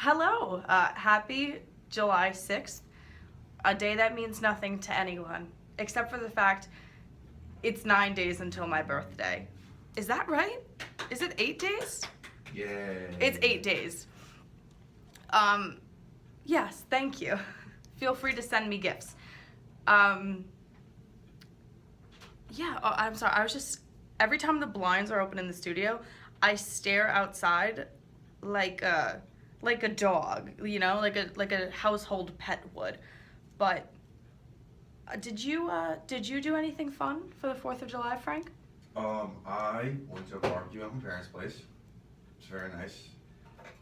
Hello, happy July 6th, a day that means nothing to anyone, except for the fact it's 9 days until my birthday. Is that right? Is it 8 days? Yeah. It's 8 days. Yes, thank you. Feel free to send me gifts. I'm sorry, every time the blinds are open in the studio, I stare outside like a dog, like a household pet would. But did you do anything fun for the 4th of July, Frank? I went to a barbecue at my parents' place. It's very nice.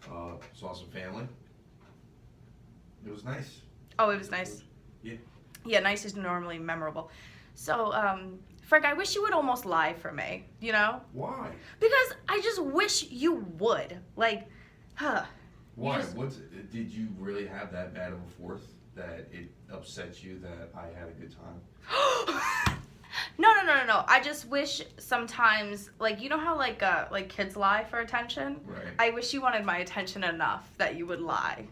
Saw some family. It was nice. Oh, it was nice. Yeah. Yeah, nice is normally memorable. So, Frank, I wish you would almost lie for me, you know? Why? Because I just wish you would. Like, Why? Did you really have that bad of a fourth that it upset you that I had a good time? No. I just wish sometimes, like, you know how like kids lie for attention? Right. I wish you wanted my attention enough that you would lie.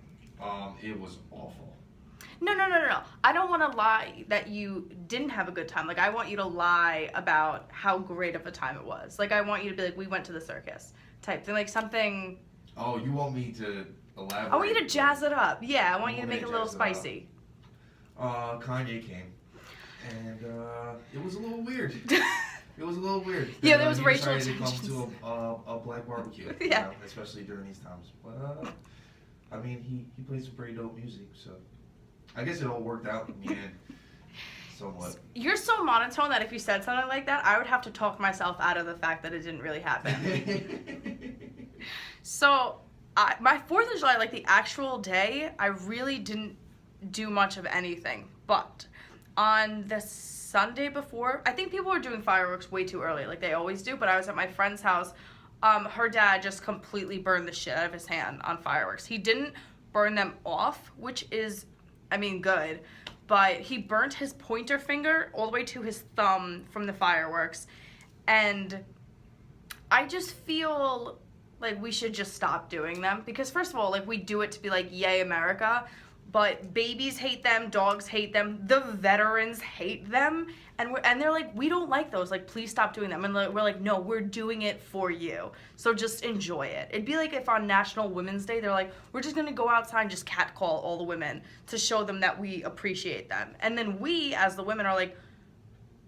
It was awful. No. I don't want to lie that you didn't have a good time. Like, I want you to lie about how great of a time it was. Like, I want you to be like, we went to the circus type thing. Like, something... Oh, you want me to elaborate? I want you to jazz it up. Yeah, I want you to make it a little spicy. Kanye came, and it was a little weird. It was a little weird. Yeah, there was he racial decided to tensions. come to a black barbecue. Yeah. You know, especially during these times. But I mean, he played some pretty dope music, so I guess it all worked out in the end. Somewhat. You're so monotone that if you said something like that, I would have to talk myself out of the fact that it didn't really happen. So, my 4th of July, like the actual day, I really didn't do much of anything. But on the Sunday before, I think people were doing fireworks way too early, like they always do, but I was at my friend's house. Her dad just completely burned the shit out of his hand on fireworks. He didn't burn them off, which is, I mean, good. But he burnt his pointer finger all the way to his thumb from the fireworks. And I just feel like we should just stop doing them. Because first of all, like, we do it to be like, yay, America. But babies hate them, dogs hate them, the veterans hate them. And they're like, we don't like those. Like, please stop doing them. And we're like, no, we're doing it for you. So just enjoy it. It'd be like if on National Women's Day, they're like, we're just going to go outside and just catcall all the women to show them that we appreciate them. And then we, as the women, are like,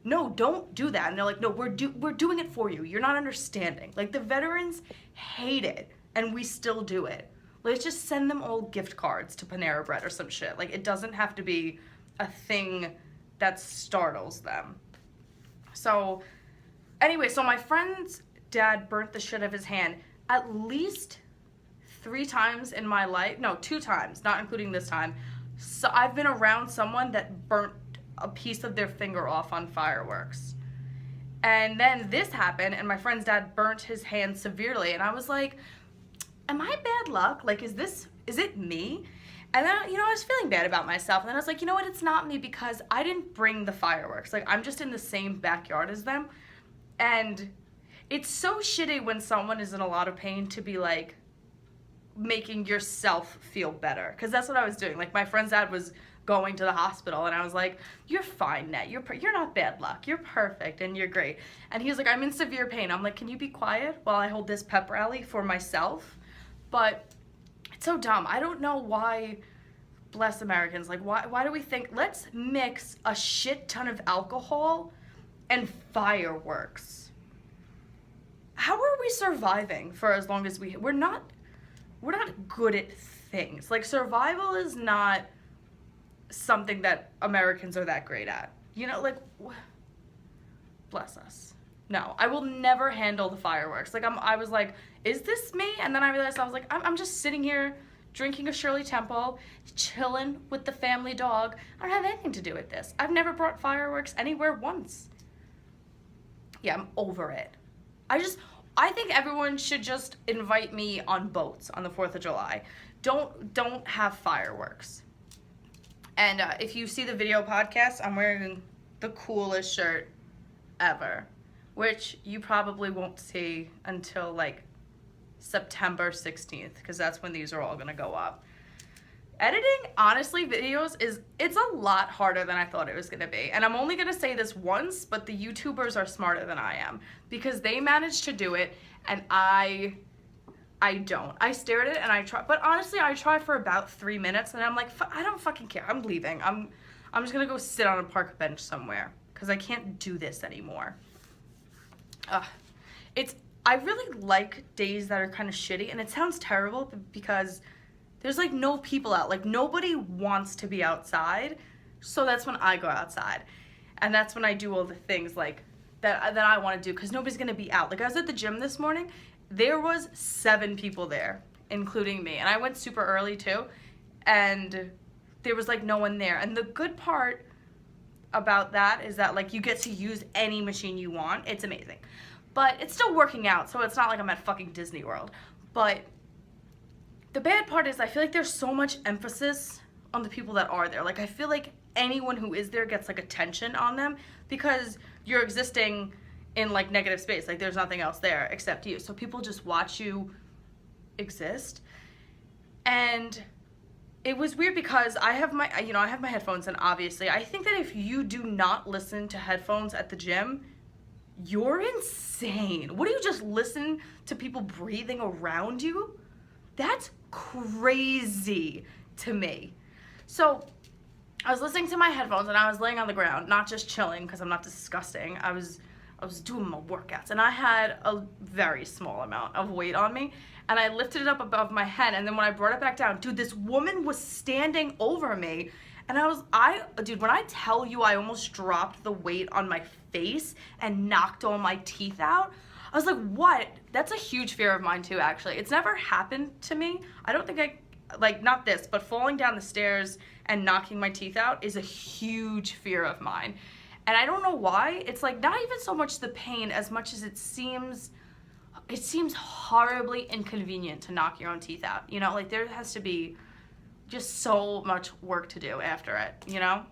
no, don't do that. And they're like, no, we're doing it for you. You're not understanding. Like, the veterans hate it, and we still do it. Let's just send them all gift cards to Panera Bread or some shit. Like, it doesn't have to be a thing that startles them. So, anyway, so my friend's dad burnt the shit out of his hand at least 3 times in my life. No, 2 times, not including this time. So I've been around someone that burnt a piece of their finger off on fireworks. And then this happened, and my friend's dad burnt his hand severely, and I was like, am I bad luck? Like, is it me? And then, I was feeling bad about myself. And then I was like, you know what? It's not me because I didn't bring the fireworks. Like, I'm just in the same backyard as them. And it's so shitty when someone is in a lot of pain to be, like, making yourself feel better. Because that's what I was doing. Like, my friend's dad was going to the hospital, and I was like, you're fine, Net. You're not bad luck. You're perfect, and you're great. And he was like, I'm in severe pain. I'm like, can you be quiet while I hold this pep rally for myself? But it's so dumb. I don't know why, bless Americans, like, why do we think, let's mix a shit ton of alcohol and fireworks? How are we surviving for as long as we're not good at things. Like, survival is not something that Americans are that great at. Like, bless us. No, I will never handle the fireworks. Like, I was like, is this me? And then I realized I was like, I'm just sitting here drinking a Shirley Temple, chilling with the family dog. I don't have anything to do with this. I've never brought fireworks anywhere once. Yeah, I'm over it. I think everyone should just invite me on boats on the 4th of July. Don't have fireworks. And if you see the video podcast, I'm wearing the coolest shirt ever, which you probably won't see until like September 16th, because that's when these are all gonna go up. Editing, honestly, videos it's a lot harder than I thought it was gonna be. And I'm only gonna say this once, but the YouTubers are smarter than I am, because they managed to do it and I don't. I stare at it and I try, but honestly, I tried for about 3 minutes and I'm like, I don't fucking care. I'm leaving. I'm just gonna go sit on a park bench somewhere, because I can't do this anymore. I really like days that are kind of shitty, and it sounds terrible because there's like no people out. Like nobody wants to be outside, so that's when I go outside, and that's when I do all the things like that I want to do, because nobody's gonna be out. Like I was at the gym this morning, there was 7 people there, including me, and I went super early too, and there was like no one there. And the good part about that is that like you get to use any machine you want. It's amazing. But it's still working out, so it's not like I'm at fucking Disney World. But the bad part is I feel like there's so much emphasis on the people that are there. Like I feel like anyone who is there gets like attention on them, because you're existing in like negative space. Like there's nothing else there except you. So people just watch you exist. And it was weird because I have my headphones, and obviously I think that if you do not listen to headphones at the gym, you're insane. What do you just listen to people breathing around you? That's crazy to me. So I was listening to my headphones and I was laying on the ground, not just chilling because I'm not disgusting. I was doing my workouts, and I had a very small amount of weight on me, and I lifted it up above my head, and then when I brought it back down, dude, this woman was standing over me. And dude, when I tell you I almost dropped the weight on my face and knocked all my teeth out, I was like, what? That's a huge fear of mine too, actually. It's never happened to me. I don't think not this, but falling down the stairs and knocking my teeth out is a huge fear of mine. And I don't know why. It's like not even so much the pain as much as it seems horribly inconvenient to knock your own teeth out. You know, like there has to be just so much work to do after it, you know?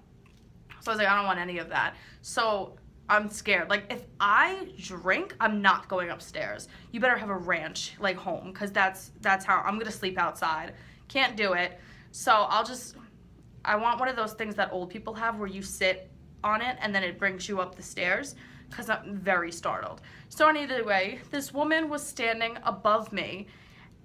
So I was like, I don't want any of that. So I'm scared. Like if I drink, I'm not going upstairs. You better have a ranch like home, because that's how I'm gonna sleep outside. Can't do it. So I want one of those things that old people have where you sit on it and then it brings you up the stairs, because I'm very startled. So anyway, this woman was standing above me,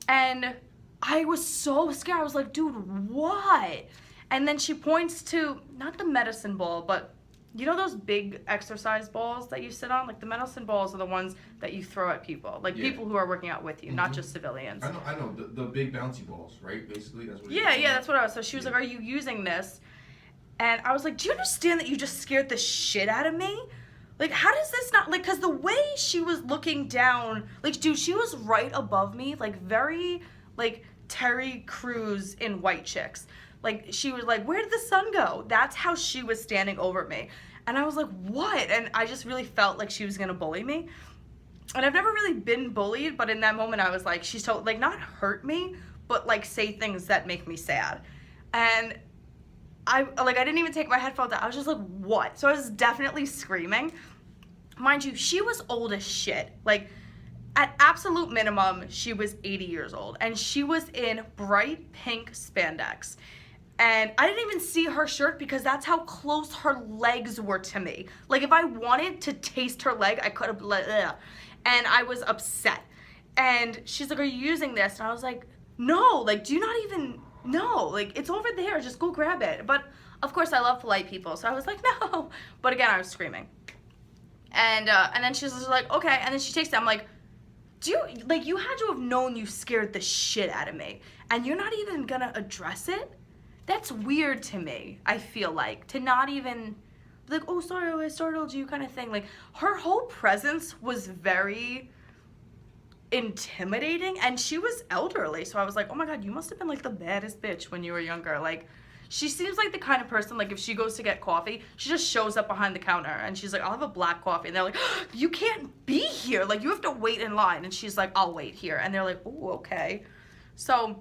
and I was so scared. I was like, dude, what? And then she points to, not the medicine ball, but you know those big exercise balls that you sit on? Like the medicine balls are the ones that you throw at people. Like people who are working out with you, not just civilians. I know. The big bouncy balls, right? Basically, that's what that's what I was. So she was like, are you using this? And I was like, do you understand that you just scared the shit out of me? Like, how does this not, like, because the way she was looking down, like, dude, she was right above me, like, very, like, Terry Crews in White Chicks. Like, she was like, where did the sun go? That's how she was standing over me. And I was like, what? And I just really felt like she was going to bully me. And I've never really been bullied, but in that moment I was like, she's told, like, not hurt me, but, like, say things that make me sad. And I didn't even take my headphones out. I was just like, what? So I was definitely screaming. Mind you, she was old as shit. Like, at absolute minimum, she was 80 years old. And she was in bright pink spandex. And I didn't even see her shirt because that's how close her legs were to me. Like, if I wanted to taste her leg, I could have, and I was upset. And she's like, are you using this? And I was like, no, like, do you not even... No, like, it's over there. Just go grab it. But, of course, I love polite people. So I was like, no. But, again, I was screaming. And then she was just like, okay. And then she takes it. I'm like, you had to have known you scared the shit out of me. And you're not even going to address it? That's weird to me, I feel like. To not even, like, oh, sorry, I startled you kind of thing. Like, her whole presence was very intimidating, and she was elderly, so I was like, oh my god, you must have been like the baddest bitch when you were younger. Like, she seems like the kind of person, like, if she goes to get coffee, she just shows up behind the counter and she's like, I'll have a black coffee, and they're like, you can't be here, like, you have to wait in line. And she's like, I'll wait here. And they're like, oh, okay. So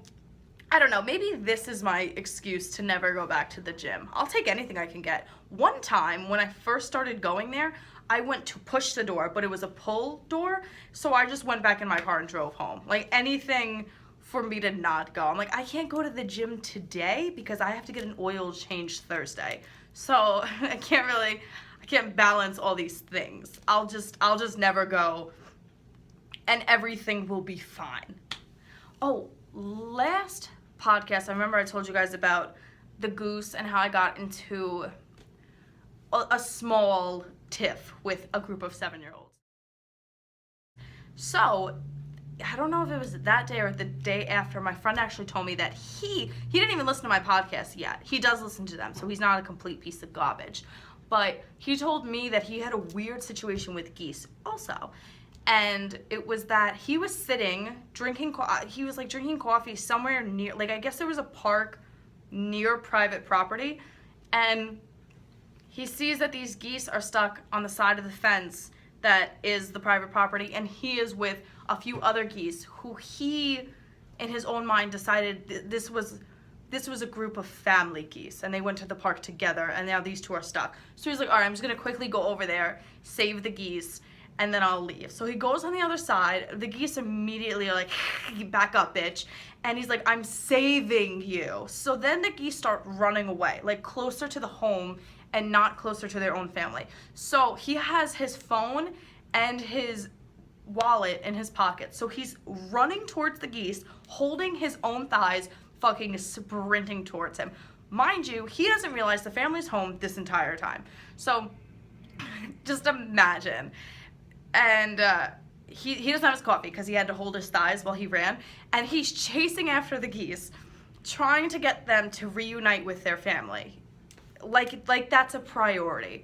I don't know, maybe this is my excuse to never go back to the gym. I'll take anything I can get. One time, when I first started going there, I went to push the door, but it was a pull door, so I just went back in my car and drove home. Like, anything for me to not go. I'm like, I can't go to the gym today because I have to get an oil change Thursday. So I can't balance all these things. I'll just never go, and everything will be fine. Oh, last podcast, I remember I told you guys about the goose and how I got into a small tiff with a group of 7-year-olds. So, I don't know if it was that day or the day after, my friend actually told me that he didn't even listen to my podcast yet. He does listen to them, so he's not a complete piece of garbage. But he told me that he had a weird situation with geese also. And it was that he was sitting, drinking coffee somewhere near, like, I guess there was a park near private property, and he sees that these geese are stuck on the side of the fence that is the private property, and he is with a few other geese who he, in his own mind, decided this was a group of family geese, and they went to the park together, and now these two are stuck. So he's like, all right, I'm just gonna quickly go over there, save the geese, and then I'll leave. So he goes on the other side. The geese immediately are like, back up, bitch. And he's like, I'm saving you. So then the geese start running away, like closer to the home and not closer to their own family. So he has his phone and his wallet in his pocket. So he's running towards the geese, holding his own thighs, fucking sprinting towards him. Mind you, he doesn't realize the family's home this entire time. So just imagine. And he doesn't have his coffee because he had to hold his thighs while he ran. And he's chasing after the geese, trying to get them to reunite with their family. Like that's a priority.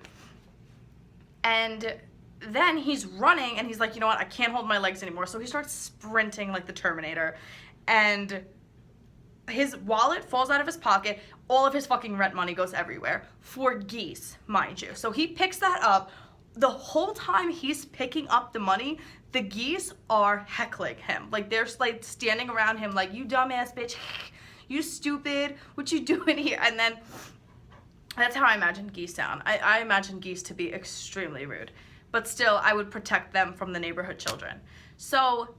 And then he's running, and he's like, you know what, I can't hold my legs anymore. So he starts sprinting like the Terminator. And his wallet falls out of his pocket. All of his fucking rent money goes everywhere. For geese, mind you. So he picks that up. The whole time he's picking up the money, the geese are heckling him. Like, they're like standing around him like, you dumbass bitch, you stupid, what you doing here? And then that's how I imagine geese sound. I imagine geese to be extremely rude, but still I would protect them from the neighborhood children. So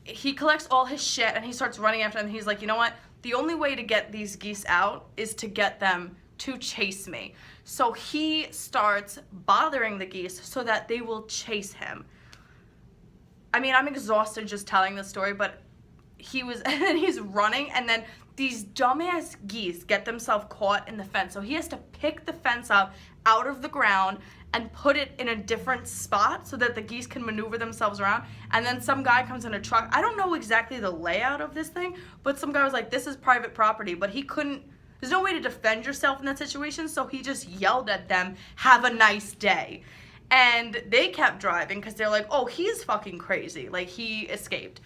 he collects all his shit and he starts running after them. He's like, you know what? The only way to get these geese out is to get them to chase me. So he starts bothering the geese so that they will chase him. I mean, I'm exhausted just telling this story, but and he's running, and then these dumbass geese get themselves caught in the fence. So he has to pick the fence up out of the ground and put it in a different spot so that the geese can maneuver themselves around. And then some guy comes in a truck. I don't know exactly the layout of this thing, but some guy was like, this is private property, but he couldn't. There's no way to defend yourself in that situation, so he just yelled at them, have a nice day. And they kept driving because they're like, oh, he's fucking crazy. Like, he escaped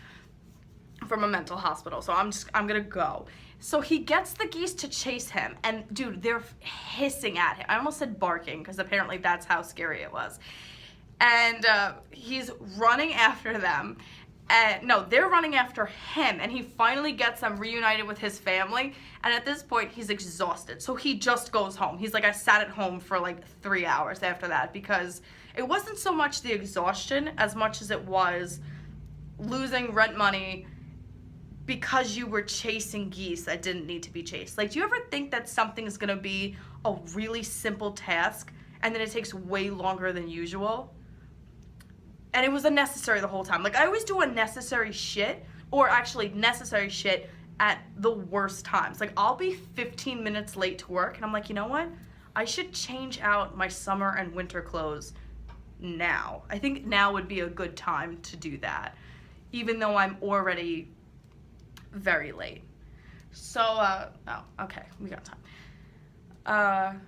from a mental hospital, so I'm gonna go. So he gets the geese to chase him, and dude, they're hissing at him. I almost said barking because apparently that's how scary it was. And he's running after them. No, they're running after him, and he finally gets them reunited with his family, and at this point, he's exhausted, so he just goes home. He's like, I sat at home for like 3 hours after that, because it wasn't so much the exhaustion as much as it was losing rent money because you were chasing geese that didn't need to be chased. Like, do you ever think that something's gonna be a really simple task, and then it takes way longer than usual? And it was unnecessary the whole time. Like, I always do unnecessary shit, or actually necessary shit at the worst times. Like, I'll be 15 minutes late to work, and I'm like, you know what? I should change out my summer and winter clothes now. I think now would be a good time to do that, even though I'm already very late. So, oh, okay, we got time.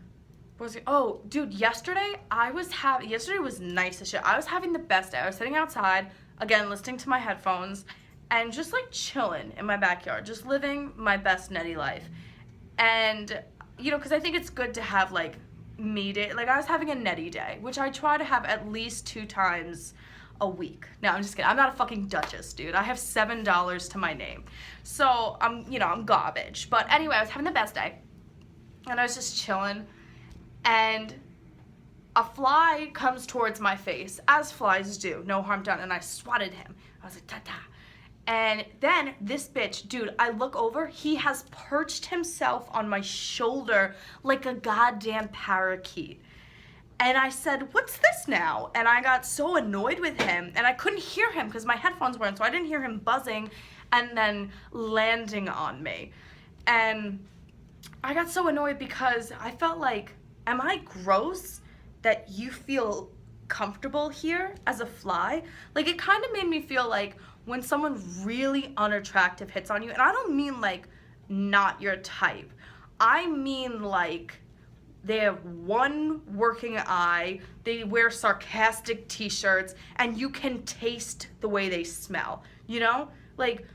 Oh, dude, yesterday was nice as shit. I was having the best day. I was sitting outside, again, listening to my headphones, and just like chilling in my backyard, just living my best Nettie life. And, you know, because I think it's good to have like me day. Like, I was having a Nettie day, which I try to have at least 2 times a week. No, I'm just kidding. I'm not a fucking duchess, dude. I have $7 to my name. So I'm garbage. But anyway, I was having the best day. And I was just chilling. And a fly comes towards my face, as flies do. No harm done. And I swatted him. I was like, ta-ta. And then this bitch, dude, I look over, he has perched himself on my shoulder like a goddamn parakeet. And I said, what's this now? And I got so annoyed with him, and I couldn't hear him because my headphones were in, so I didn't hear him buzzing and then landing on me. And I got so annoyed because I felt like, am I gross that you feel comfortable here as a fly? Like, it kind of made me feel like when someone really unattractive hits on you, and I don't mean like not your type, I mean like they have one working eye, they wear sarcastic t-shirts, and you can taste the way they smell, you know? Like,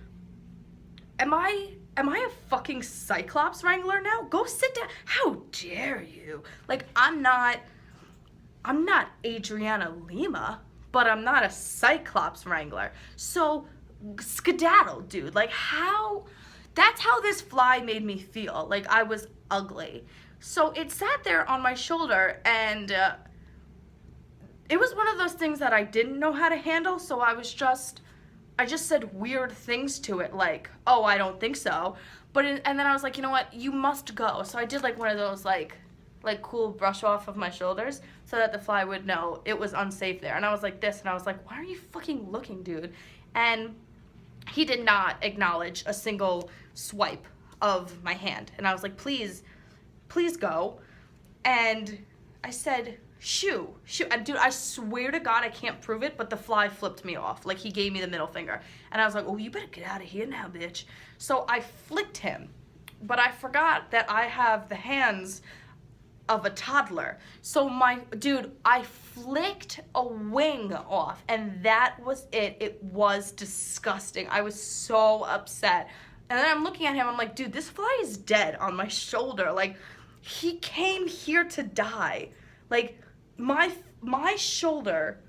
am I a fucking Cyclops Wrangler now? Go sit down. How dare you? Like, I'm not Adriana Lima, but I'm not a Cyclops Wrangler. So, skedaddle, dude. Like, that's how this fly made me feel. Like, I was ugly. So, it sat there on my shoulder, and it was one of those things that I didn't know how to handle, so I just said weird things to it, like, oh, I don't think so. And then I was like, you know what, you must go. So I did like one of those like cool brush off of my shoulders so that the fly would know it was unsafe there. And I was like this, and I was like, why are you fucking looking, dude? And he did not acknowledge a single swipe of my hand. And I was like, please go. And I said, shoo. And dude, I swear to God, I can't prove it, but the fly flipped me off. Like, he gave me the middle finger. And I was like, oh, you better get out of here now, bitch. So I flicked him, but I forgot that I have the hands of a toddler. So I flicked a wing off, and that was it. It was disgusting. I was so upset. And then I'm looking at him, I'm like, dude, this fly is dead on my shoulder. Like, he came here to die. Like, my shoulder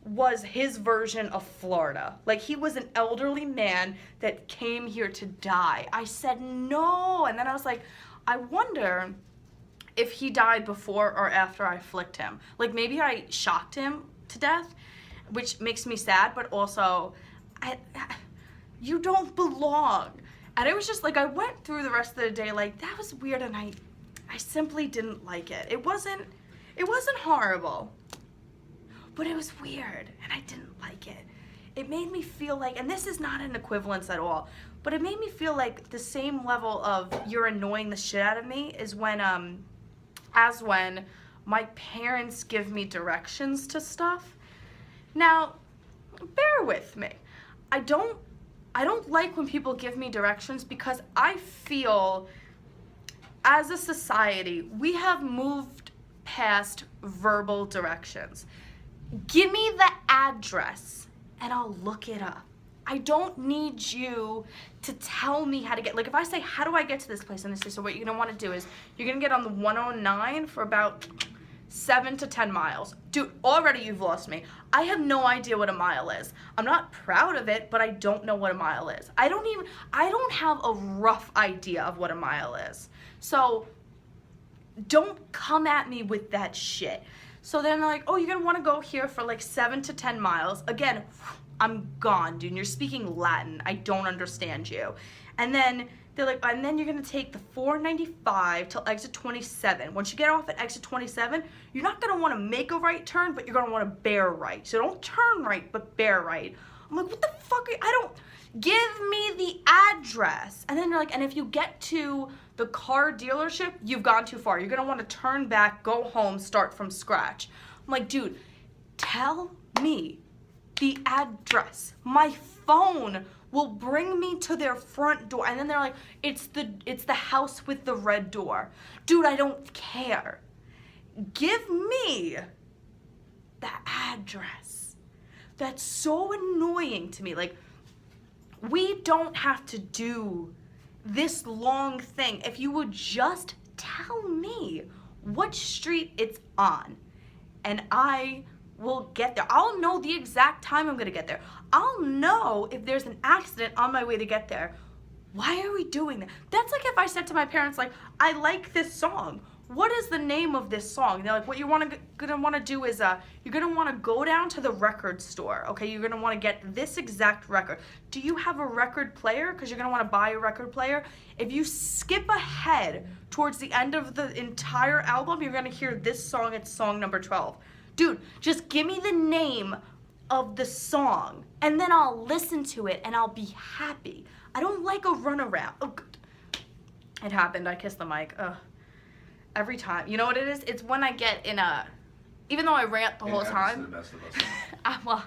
was his version of Florida. Like, he was an elderly man that came here to die. I said no. And then I was like, I wonder if he died before or after I flicked him. Like, maybe I shocked him to death, which makes me sad, but also, you don't belong. And it was just like, I went through the rest of the day like, that was weird, and I simply didn't like it. It wasn't horrible, but it was weird, and I didn't like it. It made me feel like, and this is not an equivalence at all, but it made me feel like the same level of you're annoying the shit out of me is when, as when my parents give me directions to stuff. Now, bear with me. I don't like when people give me directions because I feel as a society, we have moved past verbal directions. Give me the address and I'll look it up. I don't need you to tell me how to get, like if I say, how do I get to this place? And they say, so what you're gonna wanna do is, you're gonna get on the 109 for about 7 to 10 miles. Dude, already you've lost me. I have no idea what a mile is. I'm not proud of it, but I don't know what a mile is. I don't have a rough idea of what a mile is. So don't come at me with that shit. So then they're like, oh, you're gonna wanna go here for like 7 to 10 miles. Again, I'm gone, dude. You're speaking Latin. I don't understand you. And then they're like, and then you're gonna take the 495 till exit 27. Once you get off at exit 27, you're not gonna wanna make a right turn, but you're gonna wanna bear right. So don't turn right, but bear right. I'm like, what the fuck give me the address. And then they're like, and if you get to the car dealership, you've gone too far. You're gonna wanna turn back, go home, start from scratch. I'm like, dude, tell me the address. My phone will bring me to their front door. And then they're like, it's the house with the red door. Dude, I don't care. Give me the address. That's so annoying to me. Like, we don't have to do this long thing. If you would just tell me what street it's on, and I will get there. I'll know the exact time I'm gonna get there. I'll know if there's an accident on my way to get there. Why are we doing that? That's like if I said to my parents, like, I like this song. What is the name of this song? And they're like, what you're gonna want to do is you're gonna want to go down to the record store. Okay, you're gonna want to get this exact record. Do you have a record player? Because you're gonna want to buy a record player. If you skip ahead towards the end of the entire album, you're gonna hear this song. It's song number 12. Dude, just give me the name of the song, and then I'll listen to it, and I'll be happy. I don't like a runaround. Oh, it happened. I kissed the mic. Ugh. Every time. You know what it is? It's when I get in a... Even though I rant the whole time. The best of us. Well,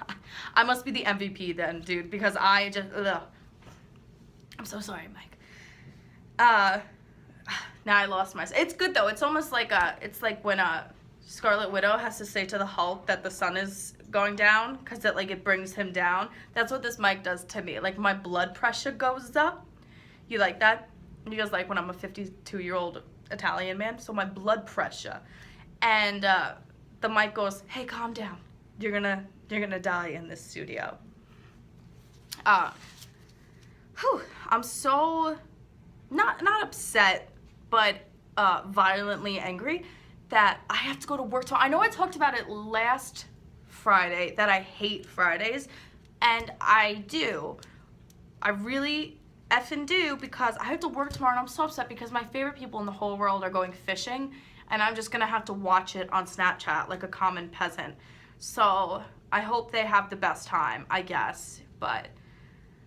I must be the MVP then, dude, because I just... Ugh. I'm so sorry, Mike. Now I lost my... It's good, though. It's almost like it's like when Scarlet Widow has to say to the Hulk that the sun is going down because it brings him down. That's what this mic does to me. Like, my blood pressure goes up. You like that? You guys like when I'm a 52-year-old Italian man? So my blood pressure. And the mic goes, hey, calm down. You're gonna die in this studio. I'm so not upset, but violently angry that I have to go to work tomorrow. I know I talked about it last Friday that I hate Fridays, and I do. I really effing do, because I have to work tomorrow, and I'm so upset because my favorite people in the whole world are going fishing, and I'm just gonna have to watch it on Snapchat like a common peasant. So I hope they have the best time, I guess. But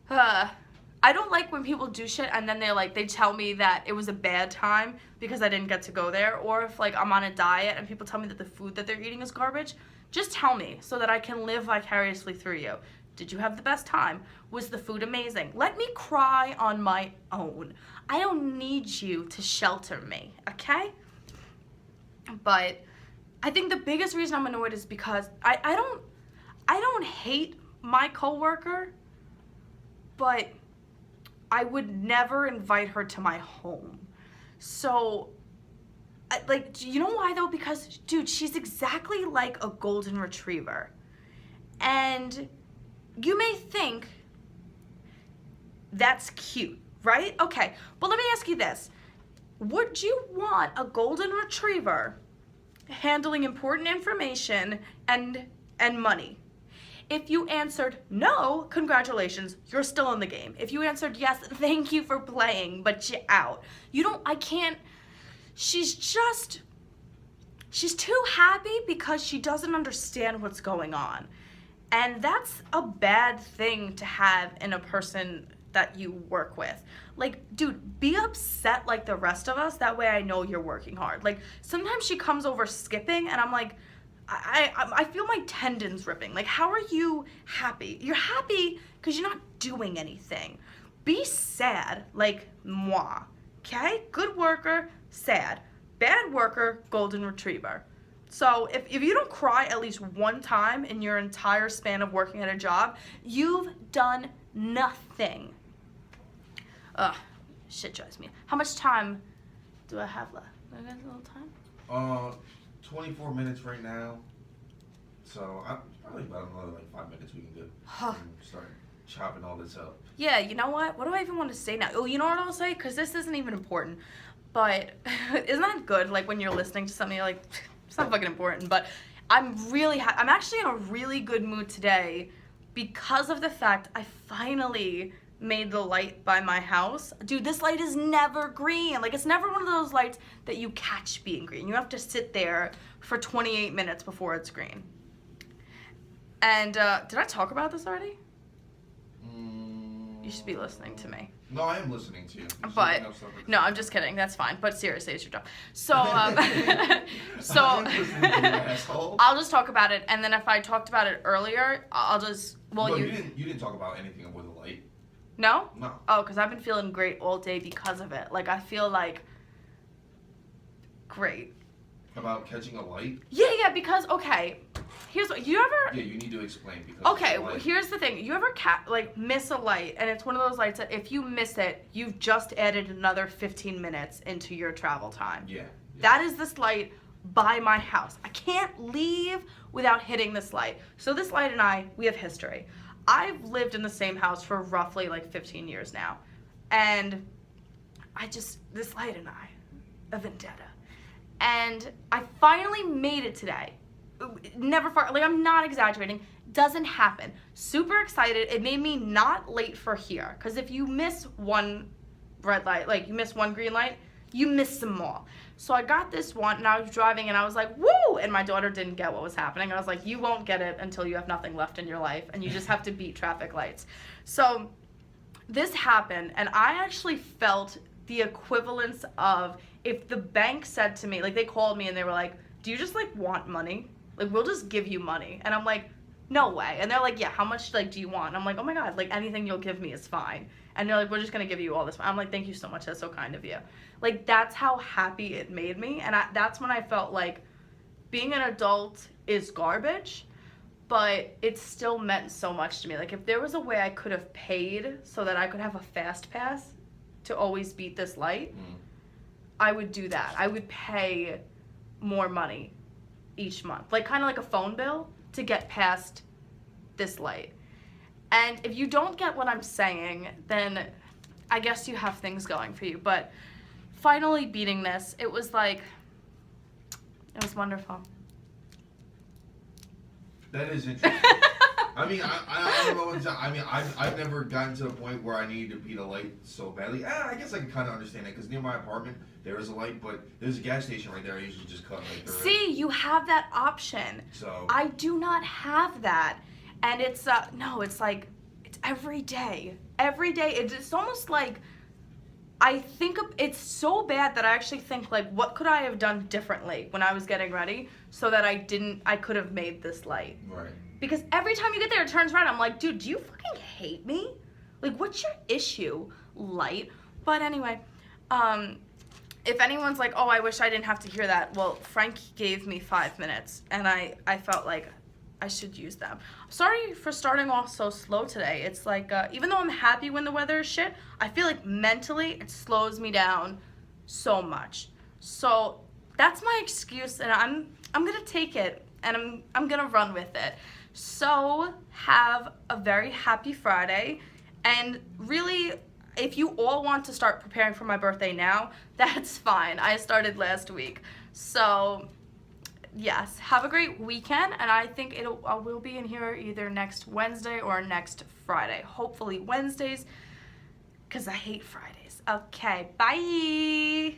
I don't like when people do shit and then they tell me that it was a bad time because I didn't get to go there, or if I'm on a diet and people tell me that the food that they're eating is garbage. Just tell me so that I can live vicariously through you. Did you have the best time? Was the food amazing? Let me cry on my own. I don't need you to shelter me, okay? But I think the biggest reason I'm annoyed is because I don't hate my coworker, but I would never invite her to my home. So, you know why though? Because, dude, she's exactly like a golden retriever. And you may think that's cute, right? Okay, but let me ask you this. Would you want a golden retriever handling important information and money? If you answered no, congratulations, you're still in the game. If you answered yes, thank you for playing, but you're out. She's too happy because she doesn't understand what's going on. And that's a bad thing to have in a person that you work with. Dude, be upset like the rest of us, that way I know you're working hard. Sometimes she comes over skipping and I'm like, I feel my tendons ripping. How are you happy? You're happy because you're not doing anything. Be sad like moi, okay? Good worker, sad. Bad worker, golden retriever. So if you don't cry at least one time in your entire span of working at a job, you've done nothing. Ugh, shit drives me. How much time do I have left? Do I have a little time? 24 minutes right now. So probably about another 5 minutes we can do. And start chopping all this up. Yeah, you know what? What do I even want to say now? Oh, you know what I'll say? Because this isn't even important. But isn't that good? When you're listening to something, you're like, it's not fucking important. But I'm actually in a really good mood today because of the fact I finally made the light by my house. Dude, this light is never green. It's never one of those lights that you catch being green. You have to sit there for 28 minutes before it's green. And did I talk about this already? You should be listening to me. No, I am listening to you. But no, I'm just kidding. That's fine. But seriously, it's your job. So I'll just talk about it, and then if I talked about it earlier, I'll just you didn't talk about anything with the light. No? No. Oh, because I've been feeling great all day because of it. I feel great. About catching a light? Yeah, because, okay, here's what, you ever... Yeah, you need to explain because... Okay, well, here's the thing. You ever, miss a light, and it's one of those lights that if you miss it, you've just added another 15 minutes into your travel time. Yeah. That is this light by my house. I can't leave without hitting this light. So this light and I, we have history. I've lived in the same house for roughly like 15 years now. And this light and I, a vendetta. And I finally made it today. Never far, like I'm not exaggerating. Doesn't happen. Super excited. It made me not late for here. Because if you miss one red light, like you miss one green light, you miss them all. So I got this one and I was driving and I was like, woo! And my daughter didn't get what was happening. I was like, you won't get it until you have nothing left in your life and you just have to beat traffic lights. So this happened and I actually felt the equivalence of if the bank said to me, like they called me and they were like, do you just like want money? Like we'll just give you money. And I'm like, no way. And they're like, yeah, how much like do you want? And I'm like, oh my God, like anything you'll give me is fine. And they're like, we're just gonna give you all this. I'm like, thank you so much, that's so kind of you. Like that's how happy it made me. And that's when I felt like being an adult is garbage, but it still meant so much to me. Like if there was a way I could have paid so that I could have a fast pass to always beat this light, I would do that. I would pay more money each month, like kind of like a phone bill to get past this light. And if you don't get what I'm saying, then I guess you have things going for you. But finally beating this, it was like, it was wonderful. That is interesting. I mean, I don't know. I mean, I've never gotten to the point where I needed to beat a light so badly. I guess I can kind of understand it because near my apartment there is a light, but there's a gas station right there. I usually just cut right through it. See, you have that option. So I do not have that, and it's no, it's like it's every day. Every day, it's almost like I think it's so bad that I actually think like, what could I have done differently when I was getting ready so that I could have made this light. Right. Because every time you get there, it turns around. I'm like, dude, do you fucking hate me? Like, what's your issue, light? But anyway, if anyone's like, oh, I wish I didn't have to hear that, well, Frank gave me 5 minutes, and I felt like I should use them. Sorry for starting off so slow today. It's like, even though I'm happy when the weather is shit, I feel like mentally it slows me down so much. So that's my excuse, and I'm gonna take it, and I'm gonna run with it. So have a very happy Friday, and really, if you all want to start preparing for my birthday now, that's fine. I started last week. So yes, have a great weekend, and I think I will be in here either next Wednesday or next Friday. Hopefully Wednesdays, because I hate Fridays. Okay, bye.